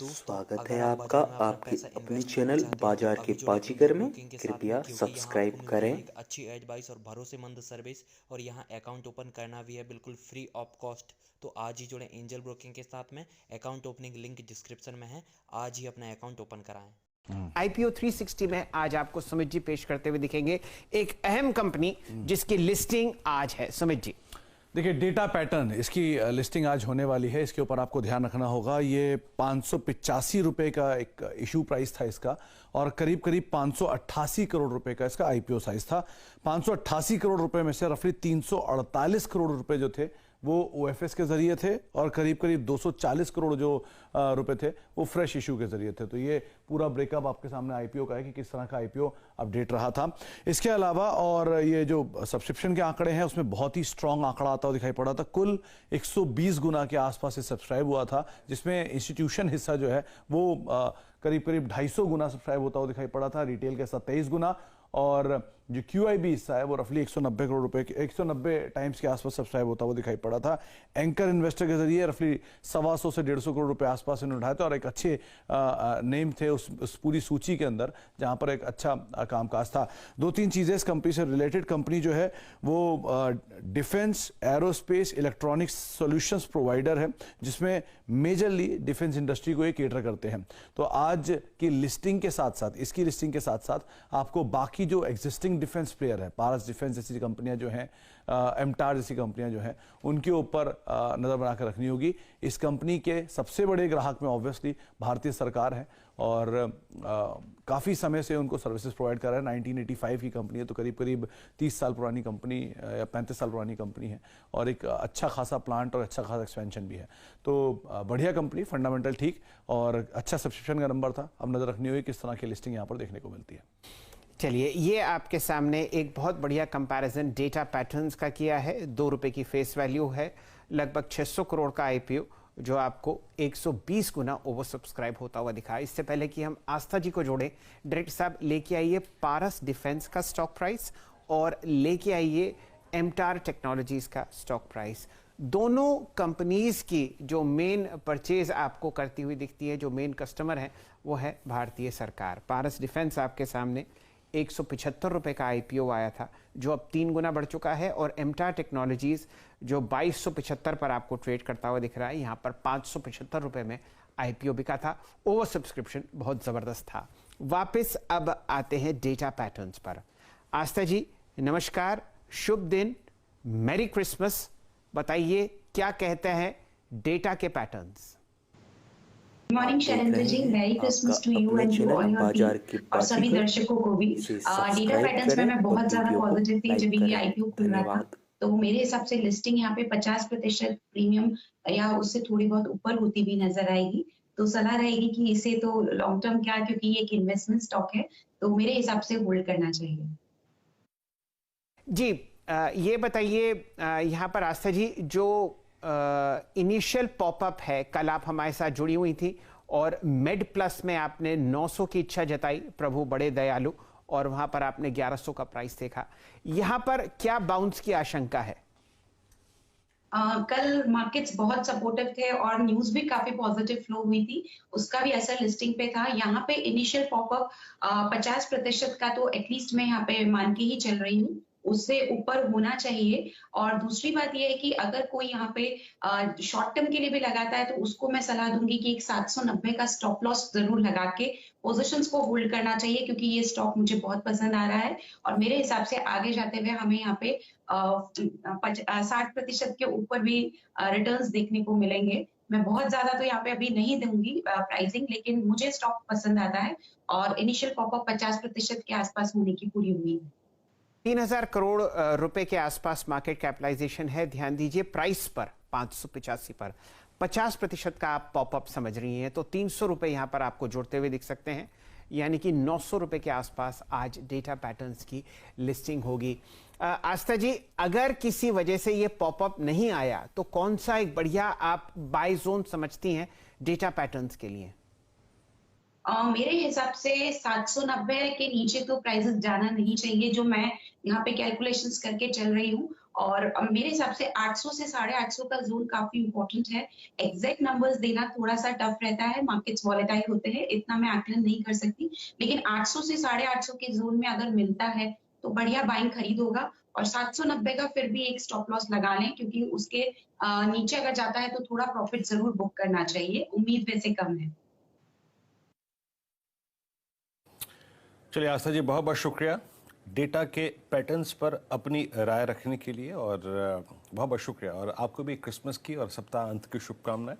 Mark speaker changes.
Speaker 1: स्वागत है आपका आपकी अपने चैनल बाजार के बाजीगर में। कृपया सब्सक्राइब करें।
Speaker 2: एक अच्छी एडवाइस और भरोसेमंद सर्विस और यहाँ अकाउंट ओपन करना भी है बिल्कुल फ्री ऑफ कॉस्ट। तो आज ही जुड़े एंजल ब्रोकिंग के साथ में। अकाउंट ओपनिंग लिंक डिस्क्रिप्शन में है। आज ही अपना अकाउंट ओपन कराएं।
Speaker 3: IPO 360 में आज आपको सुमित जी पेश करते हुए दिखेंगे एक अहम कंपनी जिसकी लिस्टिंग आज है। सुमित जी
Speaker 4: देखिए, डेटा पैटर्न इसकी लिस्टिंग आज होने वाली है। इसके ऊपर आपको ध्यान रखना होगा। ये 585 रुपए का एक इशू प्राइस था इसका और करीब करीब 588 करोड़ रुपए का इसका IPO साइज था। 588 करोड़ रुपए में से रफली 348 करोड़ रुपए जो थे वो OFS के जरिए थे और करीब करीब 240 करोड़ जो रुपए थे वो फ्रेश इशू के जरिए थे। तो ये पूरा ब्रेकअप आपके सामने IPO का है कि किस तरह का IPO अपडेट रहा था। इसके अलावा और ये जो सब्सक्रिप्शन के आंकड़े हैं उसमें बहुत ही स्ट्रांग आंकड़ा आता हुआ दिखाई पड़ा था। कुल 120 गुना के आसपास सब्सक्राइब हुआ था, जिसमें इंस्टीट्यूशन हिस्सा जो है वो करीब करीब 250 गुना सब्सक्राइब होता हुआ दिखाई पड़ा था। रिटेल के 27 गुना और जो QIB हिस्सा है वो रफली 190 करोड़ रुपए 190 टाइम्स के आसपास सब्सक्राइब होता हुआ दिखाई पड़ा था। एंकर इन्वेस्टर के जरिए रफली 125 से 150 करोड़ रुपए आसपास इन्होंने उठाए थे और एक अच्छे नेम थे उस पूरी सूची के अंदर, जहां पर एक अच्छा कामकाज था। दो तीन चीजें इस कंपनी से रिलेटेड। कंपनी जो है वो defence, aerospace, electronics solutions provider है, जिसमें मेजरली डिफेंस इंडस्ट्री को ये केटर करते हैं। तो आज की लिस्टिंग के साथ साथ, इसकी लिस्टिंग के साथ साथ आपको बाकी जो एग्जिस्टिंग डिफेंस प्लेयर है, पारस डिफेंस जैसी कंपनियां जो हैं, एमटार जैसी कंपनियां जो हैं, उनके ऊपर नजर बनाकर रखनी होगी। इस कंपनी के सबसे बड़े ग्राहक में ऑब्वियसली भारतीय सरकार है और काफ़ी समय से उनको सर्विसेज प्रोवाइड कर रहा है। 1985 की कंपनी है, तो करीब करीब 30 साल पुरानी कंपनी या 35 साल पुरानी कंपनी है और एक अच्छा खासा प्लांट और अच्छा खासा एक्सपेंशन भी है। तो बढ़िया कंपनी, फंडामेंटल ठीक और अच्छा सब्सक्रिप्शन का नंबर था। अब नजर रखनी होगी किस तरह की लिस्टिंग यहाँ पर देखने को मिलती है।
Speaker 3: चलिए, ये आपके सामने एक बहुत बढ़िया कंपैरिजन डेटा पैटर्न्स का किया है। ₹2 की फेस वैल्यू है, लगभग 600 करोड़ का IPO जो आपको 120 गुना ओवर सब्सक्राइब होता हुआ दिखा। इससे पहले कि हम आस्था जी को जोड़ें, डायरेक्टर साहब लेके आइए पारस डिफेंस का स्टॉक प्राइस और लेके आइए एमटार टेक्नोलॉजीज का स्टॉक प्राइस। दोनों कंपनीज की जो मेन परचेज आपको करती हुई दिखती है, जो मेन कस्टमर है वो है भारतीय सरकार। पारस डिफेंस आपके सामने 175 रुपए का IPO आया था, जो अब 3 गुना बढ़ चुका है, और एमटार टेक्नोलॉजीज जो 2275 पर आपको ट्रेड करता हुआ दिख रहा है, यहाँ पर 575 रुपए में IPO बिका था। ओवर सब्सक्रिप्शन बहुत जबरदस्त था। वापस अब आते हैं डेटा पैटर्न्स पर। आस्था जी नमस्कार, शुभ दिन, मैरी क्रिसमस। बताइए क्या कहते हैं डेटा के patterns.
Speaker 5: Morning Shailendra ji, merry Christmas to you and to all your team और सभी दर्शकों को भी। डेटा पैटर्न्स में मैं बहुत ज्यादा पॉजिटिव थी जब ये IPO खुल रहा था। तो मेरे हिसाब से लिस्टिंग यहाँ पे 50% प्रीमियम या उससे थोड़ी बहुत ऊपर होती भी नजर आएगी। तो सलाह रहेगी कि इसे तो लॉन्ग टर्म क्या, क्योंकि ये एक इन्वेस्टमेंट स्टॉक है, तो मेरे हिसाब से होल्ड करना चाहिए।
Speaker 3: जी ये बताइए यहाँ पर आस्था जी, जो इनिशियल पॉपअप है, कल आप हमारे साथ जुड़ी हुई थी और मेड प्लस में आपने 900 की इच्छा जताई, प्रभु बड़े दयालु, और वहां पर आपने 1100 का प्राइस देखा। यहां पर क्या बाउंस की आशंका है?
Speaker 5: कल मार्केट्स बहुत सपोर्टिव थे और न्यूज भी काफी पॉजिटिव फ्लो हुई थी, उसका भी असर लिस्टिंग पे था। यहाँ पे इनिशियल पॉपअप 50% का तो एटलीस्ट मैं यहाँ पे मान के ही चल रही हूँ, उससे ऊपर होना चाहिए। और दूसरी बात यह है कि अगर कोई यहाँ पे शॉर्ट टर्म के लिए भी लगाता है तो उसको मैं सलाह दूंगी कि एक 790 का स्टॉप लॉस जरूर लगा के पोजीशंस को होल्ड करना चाहिए, क्योंकि ये स्टॉक मुझे बहुत पसंद आ रहा है और मेरे हिसाब से आगे जाते हुए हमें यहाँ पे 60% के ऊपर भी रिटर्न्स देखने को मिलेंगे। मैं बहुत ज्यादा तो यहाँ पे अभी नहीं दूंगी प्राइसिंग, लेकिन मुझे स्टॉक पसंद आता है और इनिशियल पॉपअप 50% के आसपास होने की पूरी उम्मीद है।
Speaker 3: 3000 करोड़ रुपए के आसपास मार्केट कैपिटलाइजेशन है। ध्यान दीजिए प्राइस पर 585 पर 50% का आप पॉपअप समझ रही हैं, तो 300 रुपए यहां पर आपको जोड़ते हुए दिख सकते हैं, यानी कि 900 रुपए के आसपास आज डेटा पैटर्न्स की लिस्टिंग होगी। आस्था जी, अगर किसी वजह से ये पॉपअप नहीं आया तो कौन सा एक बढ़िया आप बाय जोन समझती हैं डेटा पैटर्न्स के लिए?
Speaker 5: मेरे हिसाब से 790 के नीचे तो प्राइसेस जाना नहीं चाहिए, जो मैं यहाँ पे कैलकुलेशंस करके चल रही हूँ। और मेरे हिसाब से 800 से 850 का जोन काफी इंपॉर्टेंट है। एग्जैक्ट नंबर्स देना थोड़ा सा टफ रहता है, मार्केट्स वॉलेटाइल होते हैं, इतना मैं आकलन नहीं कर सकती, लेकिन 800 से 850 के जोन में अगर मिलता है तो बढ़िया बाइंग खरीद होगा। और 790 का फिर भी एक स्टॉप लॉस लगा लें, क्योंकि उसके नीचे अगर जाता है तो थोड़ा प्रॉफिट जरूर बुक करना चाहिए, उम्मीद वैसे कम है।
Speaker 6: चलिए आस्था जी, बहुत बहुत शुक्रिया डेटा के पैटर्न्स पर अपनी राय रखने के लिए, और बहुत बहुत शुक्रिया, और आपको भी क्रिसमस की और सप्ताह अंत की शुभकामनाएं।